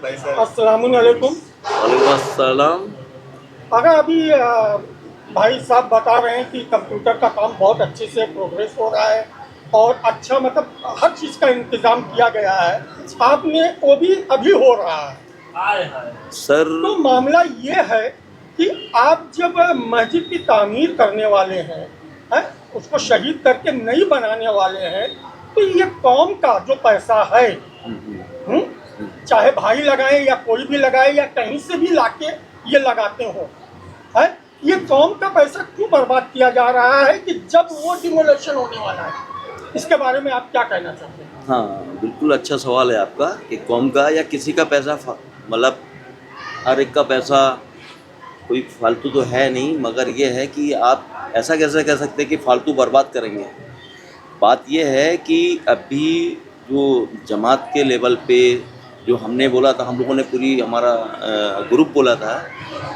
अस्सलामुअलैकुम। वालेकुम अस्सलाम। अगर अभी भाई साहब बता रहे हैं कि कंप्यूटर का काम बहुत अच्छे से प्रोग्रेस हो रहा है और अच्छा मतलब हर चीज़ का इंतज़ाम किया गया है, आपने वो भी अभी हो रहा है। सर तो मामला ये है कि आप जब मस्जिद की तामीर करने वाले हैं, उसको शहीद करके नई बनाने वाले हैं, तो ये कौम का जो पैसा है, हुँ? चाहे भाई लगाएं या कोई भी लगाए या कहीं से भी लाके ये लगाते हो, है ये कौम का पैसा क्यों बर्बाद किया जा रहा है कि जब वो डिमोलेशन होने वाला है? इसके बारे में आप क्या कहना चाहते हैं? हाँ, बिल्कुल अच्छा सवाल है आपका कि कौम का या किसी का पैसा मतलब हर एक का पैसा कोई फालतू तो है नहीं, मगर ये है कि आप ऐसा कैसे कह सकते हैं कि फालतू बर्बाद करेंगे। बात ये है कि अभी जो जमात के लेवल पे जो हमने बोला था, हम लोगों ने पूरी हमारा ग्रुप बोला था,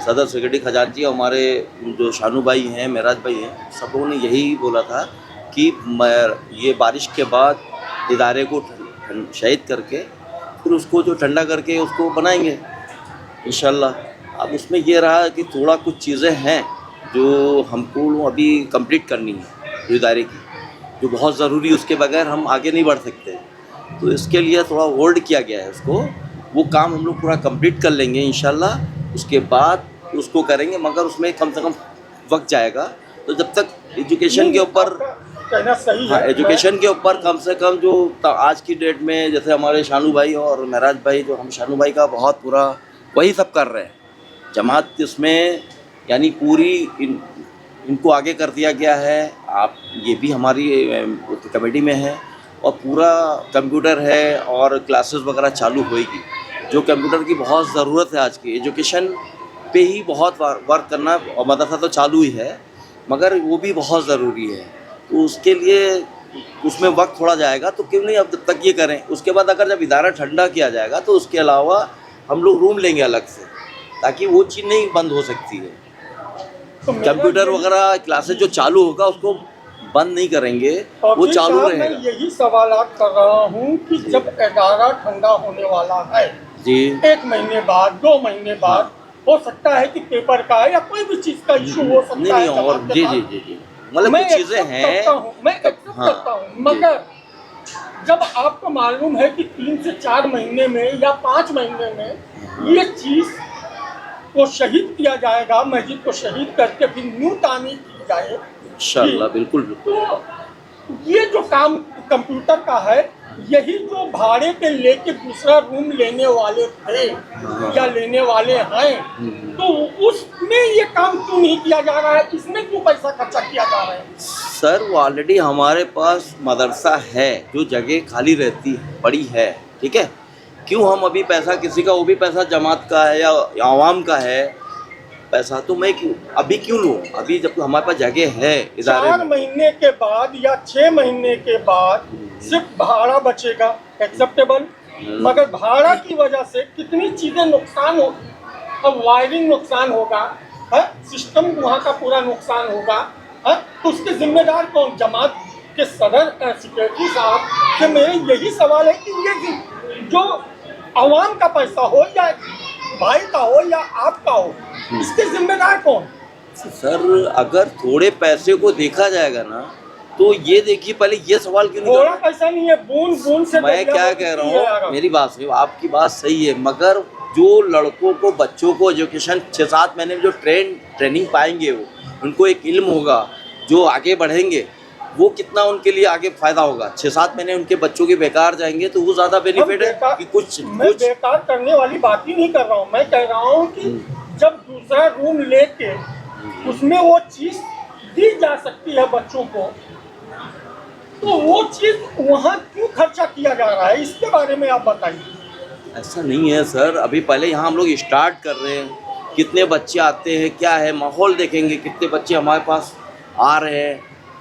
सदर सेक्रेटरी खजांची हमारे जो शानू भाई हैं, महराज भाई हैं, सब लोगों ने यही बोला था कि ये बारिश के बाद इदारे को शहीद करके फिर उसको जो ठंडा करके उसको बनाएंगे इंशाल्लाह। अब उसमें ये रहा कि थोड़ा कुछ चीज़ें हैं जो हमको अभी कंप्लीट करनी है जो इदारे की, जो बहुत ज़रूरी, उसके बगैर हम आगे नहीं बढ़ सकते। तो इसके लिए थोड़ा होल्ड किया गया है उसको, वो काम हम लोग पूरा कंप्लीट कर लेंगे इंशाल्लाह, उसके बाद उसको करेंगे, मगर उसमें कम से कम वक्त जाएगा। तो जब तक एजुकेशन के ऊपर कहना सही हाँ, है। एजुकेशन के ऊपर कम से कम जो आज की डेट में जैसे हमारे शानू भाई और महराज भाई, जो हम शानू भाई का बहुत पूरा वही सब कर रहे हैं, जमात इसमें यानी पूरी इनको आगे कर दिया गया है। आप ये भी हमारी कमेटी में है और पूरा कंप्यूटर है और क्लासेस वगैरह चालू होएगी, जो कंप्यूटर की बहुत ज़रूरत है आज की एजुकेशन पे ही बहुत वर्क करना, और मदरसा तो चालू ही है मगर वो भी बहुत ज़रूरी है। तो उसके लिए उसमें वक्त थोड़ा जाएगा, तो क्यों नहीं अब जब तक ये करें, उसके बाद अगर जब इदारा ठंडा किया जाएगा तो उसके अलावा हम लोग रूम लेंगे अलग से, ताकि वो चीज़ नहीं बंद हो सकती है। तो कंप्यूटर वगैरह क्लासेस जो चालू होगा उसको बंद नहीं करेंगे, वो चालू मैं रहेगा। यही सवालात कर रहा हूँ कि जब इदारा ठंडा होने वाला है जी 1 महीने बाद 2 महीने बाद, हो सकता है कि पेपर का या कोई भी चीज़ का इशू हो सकता नहीं है नहीं, और जमात के जी साथ। जी जी जी मतलब मैं कुछ चीज़ें एक्सेप्ट हैं। करता हूँ, मैं एक्सेप्ट हाँ, करता हूँ, जी। मगर जब आपको मालूम है कि 3 से 4 महीने में या 5 महीने में ये चीज़ को शहीद किया जाएगा, मस्जिद को शहीद करके फिर न्यू तामीर की जाए, इंशाल्लाह बिल्कुल बिल्कुल। तो ये जो काम कंप्यूटर का है, यही जो भाड़े पे लेके दूसरा रूम लेने वाले थे या लेने वाले हैं, तो उसमें ये काम क्यों नहीं किया जा रहा है? इसमें क्यों पैसा खर्चा किया जा रहा है? सर वो ऑलरेडी हमारे पास मदरसा है, जो जगह खाली रहती है बड़ी है, ठीक है, क्यों हम अभी पैसा किसी का, वो भी पैसा जमात का है या आवाम का है पैसा, तो मैं अभी क्यों लूँ? अभी जब हमारे पास जगह है इदारे 4 में। महीने के बाद या 6 महीने के बाद सिर्फ भाड़ा बचेगा, एक्सेप्टेबल, मगर भाड़ा की वजह से कितनी चीज़ें नुकसान होगी। अब वायरिंग नुकसान होगा, है सिस्टम वहाँ का पूरा नुकसान होगा, है तो उसके जिम्मेदार कौन? जमात के सदर सेक्रेटरी साहब से मेरे यही सवाल है कि ये जो आवाम का पैसा हो या भाई का हो या आपका हो, इसके जिम्मेदार कौन? सर अगर थोड़े पैसे को देखा जाएगा ना, तो ये देखिए पहले ये सवाल क्यों नहीं थोड़ा कर, पैसा नहीं है, बूंद बूंद से मैं दरिया क्या बनती कह है। रहा हूँ, मेरी बात सुनिए, आपकी बात सही है, मगर जो लड़कों को, बच्चों को एजुकेशन 6-7 महीने में जो ट्रेनिंग पाएंगे, वो उनको एक इल्म होगा, जो आगे बढ़ेंगे, वो कितना उनके लिए आगे फ़ायदा होगा। 6-7 महीने उनके बच्चों के बेकार जाएंगे तो वो ज़्यादा बेनिफिट है कि कुछ मैं बेकार करने वाली बात ही नहीं कर रहा हूँ, मैं कह रहा हूँ कि जब दूसरा रूम लेके उसमें वो चीज़ दी जा सकती है बच्चों को, तो वो चीज़ वहाँ क्यों खर्चा किया जा रहा है? इसके बारे में आप बताइए। ऐसा नहीं है सर, अभी पहले यहाँ हम लोग स्टार्ट कर रहे हैं, कितने बच्चे आते हैं, क्या है माहौल देखेंगे, कितने बच्चे हमारे पास आ रहे हैं,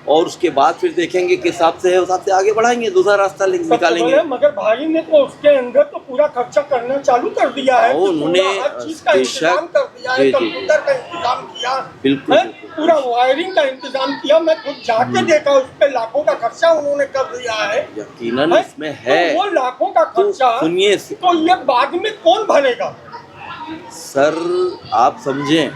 और उसके बाद फिर देखेंगे किस हिसाब से है, उस हिसाब से आगे बढ़ाएंगे, दूसरा रास्ता निकालेंगे। है, मगर भाई ने तो उसके अंदर तो पूरा खर्चा करना चालू कर दिया है कि उन्होंने पूरा हर चीज का इंतजाम कर दिया है, जी, जी। कंप्यूटर का इंतजाम किया, बिल्कुल, है, बिल्कुल। पूरा वायरिंग का इंतजाम किया। मैं खुद जाके देखा, उस पे लाखों का खर्चा उन्होंने कर दिया है। यकीनन है? इसमें है। तो वो लाखों का तो खर्चा सुनिए तो ये बाद में कौन भरेगा? सर, आप समझें,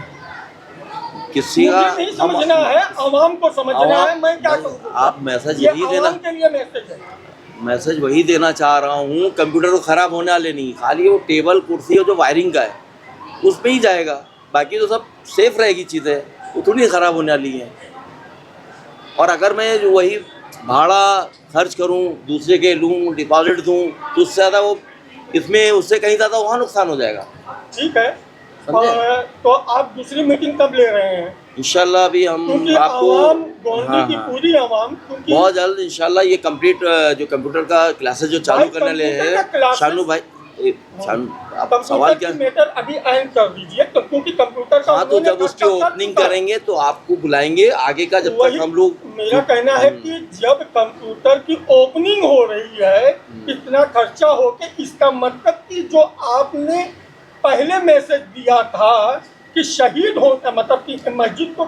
किसी का मुझे नहीं समझना है, आवाम को समझना है। मैं क्या कहूँ, आप मैसेज ये यही देना, आवाम के लिए मैसेज है। मैसेज वही देना चाह रहा हूँ। कंप्यूटर तो खराब होने वाले नहीं, खाली वो टेबल कुर्सी और जो वायरिंग का है उस पे ही जाएगा, बाकी तो सब सेफ रहेगी चीज़ें, वो थोड़ी खराब होने वाली हैं। और अगर मैं जो वही भाड़ा खर्च करूँ, दूसरे के लूँ, डिपॉजिट दूँ, तो उससे ज़्यादा वो इसमें उससे कहीं ज़्यादा वहाँ नुकसान हो जाएगा। ठीक है, समझे? तो आप दूसरी मीटिंग कब ले रहे हैं? इंशाल्लाह अभी हम क्योंकि आपको आवाम, गोंडी हाँ, की हाँ, पूरी आवाम, क्योंकि बहुत जल्द इंशाल्लाह ये कंप्लीट जो कंप्यूटर का क्लासेस जो चालू भाई करने ले कंप्यूटर का हैं क्लासेस- शानू भाई, शानू आप सवाल कंप्यूटर क्या? की मैटर अभी एंड कर दीजिए, तो क्योंकि कंप्यूटर का हाँ, तो उन्होंने जब उसकी खर्चा कर ओपनिंग चुका है। करेंगे तो आपको बुलाएंगे, आगे का जब वही तक हम लोग मेरा कहना है कि जब कंप्यूटर की ओपनिंग हो रही है, इतना खर्चा हो के, इसका मतलब कि जो आपने पहले मैसेज दिया था कि शहीद हो, मतलब कि मस्जिद को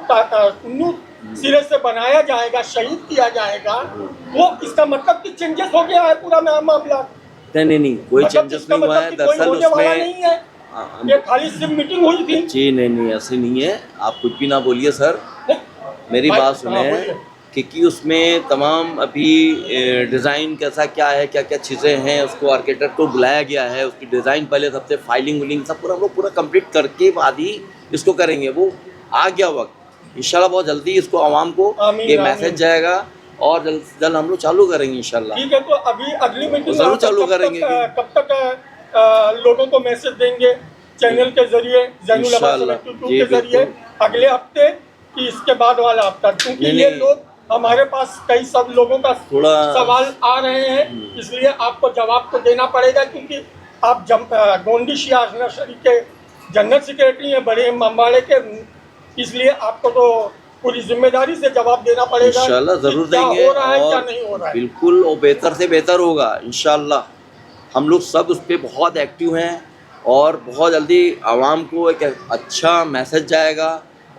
सिरे से बनाया जाएगा, शहीद किया जाएगा, वो इसका मतलब कि चेंजेस हो गया है पूरा मामला। नहीं, कोई मतलब चेंजेस इसका नहीं हुआ है। मतलब कि कोई दरअसल होने वाला उसमें नहीं है, ये खाली सिर्फ मीटिंग हुई थी। जी नहीं, ऐसे नहीं है, आप कुछ भी ना बोलिए सर, मेरी भाई, बात हाँ, सुने, बोलिए। क्योंकि उसमें तमाम अभी डिज़ाइन कैसा क्या है, क्या क्या चीज़ें हैं, उसको आर्किटेक्ट को बुलाया गया है, उसकी डिज़ाइन पहले सबसे फाइलिंग विलिंग सब पूरा हम लोग पूरा कंप्लीट करके बाद ही इसको करेंगे। वो आ गया वक्त, इंशाल्लाह बहुत जल्दी इसको आवाम को आमीन, ये आमीन। मैसेज जाएगा और जल्द से जल्द हम लोग चालू करेंगे इंशाल्लाह। ठीक है, तो अभी अगली मीटिंग जरूर आप चालू कब करेंगे तक, कब तक लोगों को मैसेज देंगे चैनल के जरिए, जैनुल अब्बास इंशाल्लाह, 72 जी, के जरिए, बिल्कुल। अगले हफ्ते कि इसके बाद वाला हफ्ता? क्योंकि नहीं, ये नहीं। लोग हमारे पास कई सब लोगों का थोड़ा सवाल आ रहे हैं, इसलिए आपको जवाब तो देना पड़ेगा, क्योंकि आप गोंडी शिया नर्सरी के जनरल सेक्रेटरी हैं, बड़े अम्बाड़े के, इसलिए आपको तो पूरी जिम्मेदारी से जवाब देना पड़ेगा इंशाल्लाह कि ज़रूर क्या देंगे हो रहा है, क्या और नहीं हो रहा है। बिल्कुल और बेहतर से बेहतर होगा इंशाल्लाह। हम लोग सब उस पर बहुत एक्टिव हैं और बहुत जल्दी आवाम को एक अच्छा मैसेज जाएगा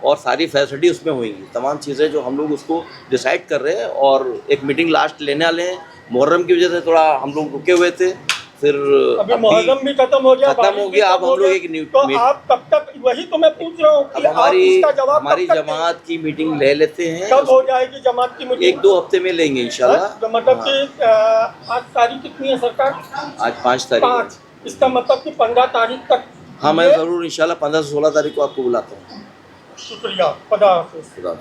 और सारी फैसिलिटी उसमें होंगी, तमाम चीज़ें जो हम लोग उसको डिसाइड कर रहे हैं। और एक मीटिंग लास्ट लेने वाले हैं, मुहर्रम की वजह से थोड़ा हम लोग रुके हुए थे, फिर अभी मुहर्रम भी खत्म हो गया, खत्म बारिश हो भी गया। कम अब हो हम लोग गया, एक तो आप कब तक, वही तो मैं पूछ रहा हूँ कि अब आप इसका जवाब हमारी कब तक जमात की मीटिंग ले लेते हैं, कब हो जाएगी जमात की मीटिंग? 1-2 हफ्ते में लेंगे इंशाल्लाह। तो मतलब हाँ, कि आज तारीख कितनी है सरकार? आज 5 तारीख है। 5। इसका मतलब कि 15 तारीख तक। हाँ, मैं ये- ज़रूर इंशाल्लाह 15 से 16 तारीख को आपको बुलाता हूँ। शुक्रिया, खुदा हाफिज़। खुदा